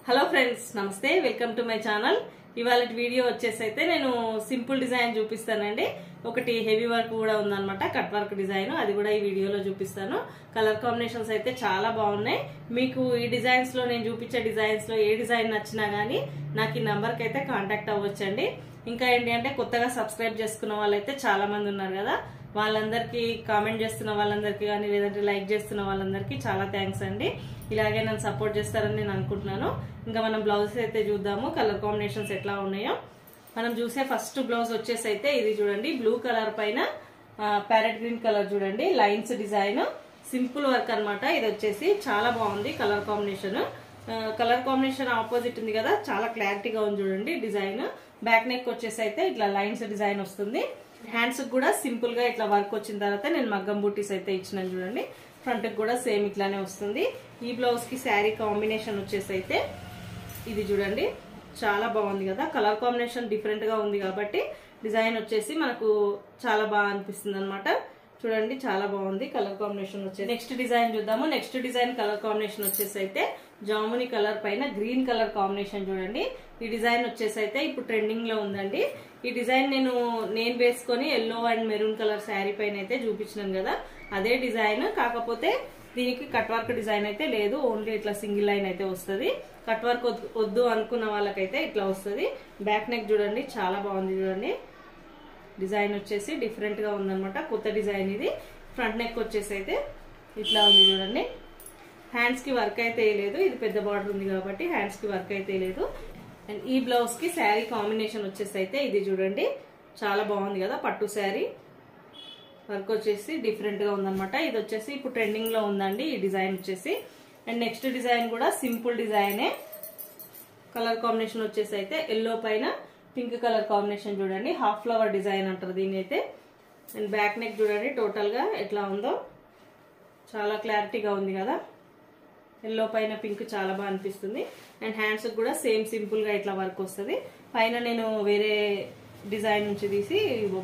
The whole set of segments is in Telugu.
హలో ఫ్రెండ్స్, నమస్తే. Welcome to my channel. ఇవాళ వీడియో వచ్చేసైతే నేను సింపుల్ డిజైన్ చూపిస్తానండి. ఒకటి హెవీ వర్క్ కూడా ఉందన్నమాట, కట్ వర్క్ డిజైన్. అది కూడా ఈ వీడియోలో చూపిస్తాను. కలర్ కాంబినేషన్స్ అయితే చాలా బాగున్నాయి. మీకు ఈ డిజైన్స్ లో నేను చూపించే డిజైన్స్ లో ఏ డిజైన్ నచ్చినా గానీ నాకు ఈ నంబర్ కి అయితే కాంటాక్ట్ అవ్వచ్చండి. ఇంకా ఏంటి అంటే కొత్తగా సబ్స్క్రైబ్ చేసుకున్న వాళ్ళైతే చాలా మంది ఉన్నారు కదా, వాళ్ళందరికీ, కామెంట్ చేస్తున్న వాళ్ళందరికీ కానీ లేదంటే లైక్ చేస్తున్న వాళ్ళందరికీ చాలా థ్యాంక్స్ అండి. ఇలాగే నన్ను సపోర్ట్ చేస్తారని నేను అనుకుంటున్నాను. ఇంకా మనం బ్లౌజెస్ అయితే చూద్దాము, కలర్ కాంబినేషన్స్ ఎట్లా ఉన్నాయో. మనం చూసే ఫస్ట్ బ్లౌజ్ వచ్చేసి అయితే ఇది చూడండి, బ్లూ కలర్ పైన ప్యారెట్ గ్రీన్ కలర్ చూడండి, లైన్స్ డిజైన్, సింపుల్ వర్క్ అన్నమాట. ఇది వచ్చేసి చాలా బాగుంది colour combination. Colour combination opposite ఉంది కదా, చాలా క్లారిటీగా ఉంది చూడండి డిజైన్. బ్యాక్ నెక్ వచ్చేసి అయితే ఇట్లా లైన్స్ డిజైన్ వస్తుంది. హ్యాండ్స్ కూడా సింపుల్ గా ఇట్లా వర్క్ వచ్చిన తర్వాత నేను మగ్గం బూటీస్ అయితే ఇచ్చినాను చూడండి. ఫ్రంట్ కి కూడా సేమ్ ఇట్లానే వస్తుంది. ఈ బ్లౌజ్ కి శారీ కాంబినేషన్ వచ్చేసి అయితే ఇది చూడండి, చాలా బాగుంది కదా. కలర్ కాంబినేషన్ డిఫరెంట్ గా ఉంది కాబట్టి డిజైన్ వచ్చేసి మనకు చాలా బాగా అనిపిస్తుంది అనమాట. చూడండి, చాలా బాగుంది కలర్ కాంబినేషన్ వచ్చేసి. నెక్స్ట్ డిజైన్ చూద్దాము. నెక్స్ట్ డిజైన్ కలర్ కాంబినేషన్ వచ్చేసి అయితే జాముని కలర్ పైన గ్రీన్ కలర్ కాంబినేషన్ చూడండి. ఈ డిజైన్ వచ్చేసి అయితే ఇప్పుడు ట్రెండింగ్ లో ఉందండి. ఈ డిజైన్ నేను వేసుకొని yellow and maroon colour sari పైన అయితే చూపించినాను కదా, అదే డిజైన్. కాకపోతే దీనికి కట్ వర్క్ డిజైన్ అయితే లేదు, ఓన్లీ ఇట్లా సింగిల్ లైన్ అయితే వస్తుంది. కట్ వర్క్ వద్దు అనుకున్న వాళ్ళకైతే ఇట్లా వస్తుంది. బ్యాక్ నెక్ చూడండి, చాలా బాగుంది చూడండి. డిజైన్ వచ్చేసి డిఫరెంట్ గా ఉందన్నమాట, కొత్త డిజైన్ ఇది. ఫ్రంట్ నెక్ వచ్చేసి అయితే ఇట్లా ఉంది చూడండి. హ్యాండ్స్ కి వర్క్ అయితే లేదు, ఇది పెద్ద బార్డర్ ఉంది కాబట్టి హ్యాండ్స్ కి వర్క్ అయితే లేదు. అండ్ ఈ బ్లౌజ్ కి శారీ కాంబినేషన్ వచ్చేసి అయితే ఇది చూడండి, చాలా బాగుంది కదా. పట్టు శారీ వర్క్ వచ్చేసి డిఫరెంట్ గా ఉందన్నమాట. ఇది వచ్చేసి ఇప్పుడు ట్రెండింగ్ లో ఉందండి ఈ డిజైన్ వచ్చేసి. అండ్ నెక్స్ట్ డిజైన్ కూడా సింపుల్ డిజైనే. కలర్ కాంబినేషన్ వచ్చేసి అయితే ఎల్లో పైన పింక్ కలర్ కాంబినేషన్ చూడండి, హాఫ్ ఫ్లవర్ డిజైన్ అంటారు దీని అయితే. అండ్ బ్యాక్ నెక్ చూడండి టోటల్ గా ఎట్లా ఉందో, చాలా క్లారిటీగా ఉంది కదా. ఎల్లో పైన పింక్ చాలా బాగా అనిపిస్తుంది. అండ్ హ్యాండ్స్ కూడా సేమ్ సింపుల్ గా ఇట్లా వర్క్ వస్తుంది. పైన నేను వేరే డిజైన్ నుంచి తీసి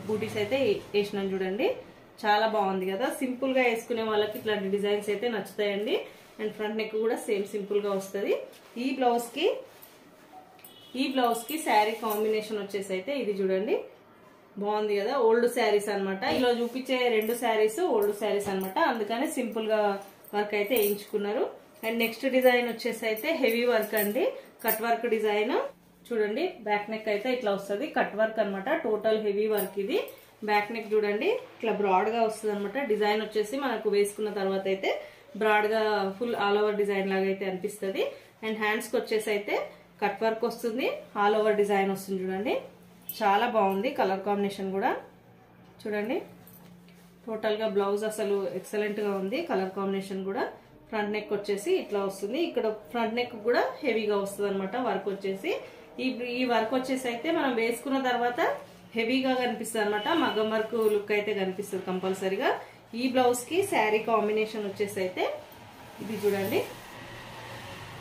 బూటీస్ అయితే వేసినాను చూడండి, చాలా బాగుంది కదా. సింపుల్ గా వేసుకునే వాళ్ళకి ఇట్లాంటి డిజైన్స్ అయితే నచ్చుతాయండి. అండ్ ఫ్రంట్ నెక్ కూడా సేమ్ సింపుల్ గా వస్తుంది. ఈ బ్లౌజ్ కి శారీ కాంబినేషన్ వచ్చేసి అయితే ఇది చూడండి, బాగుంది కదా. ఓల్డ్ శారీస్ అనమాట, ఇలా చూపించే రెండు శారీస్ ఓల్డ్ శారీస్ అనమాట, అందుకని సింపుల్ గా వర్క్ అయితే వేయించుకున్నారు. అండ్ నెక్స్ట్ డిజైన్ వచ్చేసి అయితే హెవీ వర్క్ అండి, కట్ వర్క్ డిజైన్ చూడండి. బ్యాక్ నెక్ అయితే ఇట్లా వస్తుంది, కట్ వర్క్ అనమాట, టోటల్ హెవీ వర్క్ ఇది. బ్యాక్ నెక్ చూడండి ఇట్లా బ్రాడ్ గా వస్తుంది అనమాట. డిజైన్ వచ్చేసి మనకు వేసుకున్న తర్వాత అయితే బ్రాడ్ గా ఫుల్ ఆల్ ఓవర్ డిజైన్ లాగా అయితే అనిపిస్తుంది. అండ్ హ్యాండ్స్ కి వచ్చేసి అయితే కట్ వర్క్ వస్తుంది, ఆల్ ఓవర్ డిజైన్ వస్తుంది చూడండి, చాలా బాగుంది. కలర్ కాంబినేషన్ కూడా చూడండి, టోటల్ గా బ్లౌజ్ అసలు ఎక్సలెంట్ గా ఉంది. కలర్ కాంబినేషన్ కూడా ఫ్రంట్ నెక్ వచ్చేసి ఇట్లా వస్తుంది. ఇక్కడ ఫ్రంట్ నెక్ కూడా హెవీగా వస్తుంది అనమాట వర్క్ వచ్చేసి. ఈ వర్క్ వచ్చేసి అయితే మనం వేసుకున్న తర్వాత హెవీగా కనిపిస్తుంది అనమాట, మగ్గం వర్క్ లుక్ అయితే కనిపిస్తుంది కంపల్సరీగా. ఈ బ్లౌజ్ కి శారీ కాంబినేషన్ వచ్చేసి అయితే ఇది చూడండి,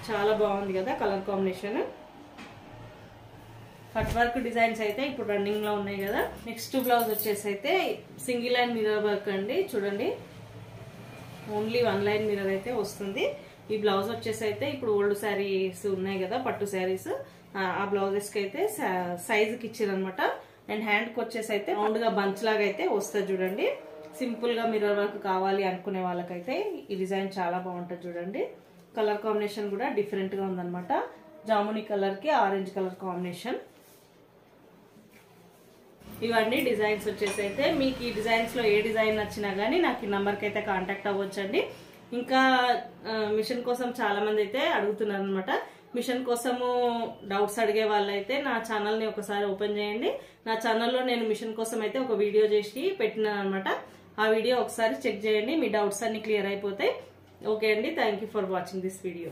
చాలా బాగుంది కదా colour combination. Cut work designs అయితే ఇప్పుడు రన్నింగ్ లో ఉన్నాయి కదా. నెక్స్ట్ బ్లౌజ్ వచ్చేసి అయితే సింగిల్ లైన్ మిర్రర్ వర్క్ అండి చూడండి, ఓన్లీ వన్ లైన్ మిర్రర్ అయితే వస్తుంది. ఈ బ్లౌజ్ వచ్చేసి అయితే ఇప్పుడు ఓల్డ్ శారీస్ ఉన్నాయి కదా, పట్టు శారీస్, ఆ బ్లౌజెస్ కి అయితే సైజుకి ఇచ్చారనమాట. అండ్ హ్యాండ్ కి వచ్చేసి అయితే రౌండ్ గా బంచ్ లాగా అయితే వస్తుంది చూడండి. సింపుల్ గా మిర్రర్ వర్క్ కావాలి అనుకునే వాళ్ళకైతే ఈ డిజైన్ చాలా బాగుంటుంది చూడండి. కలర్ కాంబినేషన్ కూడా డిఫరెంట్ గా ఉందన్నమాట, జాముని కలర్ కి ఆరెంజ్ కలర్ కాంబినేషన్. ఇవన్నీ డిజైన్స్ వచ్చేసి అయితే మీకు ఈ డిజైన్స్ లో ఏ డిజైన్ నచ్చినా గానీ నాకు ఈ నంబర్ కి అయితే కాంటాక్ట్ అవ్వచ్చండి. ఇంకా మిషన్ కోసం చాలా మంది అయితే అడుగుతున్నారు అనమాట. మిషన్ కోసము డౌట్స్ అడిగే వాళ్ళైతే నా ఛానల్ ని ఒకసారి ఓపెన్ చేయండి. నా ఛానల్లో నేను మిషన్ కోసం అయితే ఒక వీడియో చేసి పెట్టినాను అనమాట. ఆ వీడియో ఒకసారి చెక్ చేయండి, మీ డౌట్స్ అన్ని క్లియర్ అయిపోతాయి. ఓకే అండి, thank you for watching this video.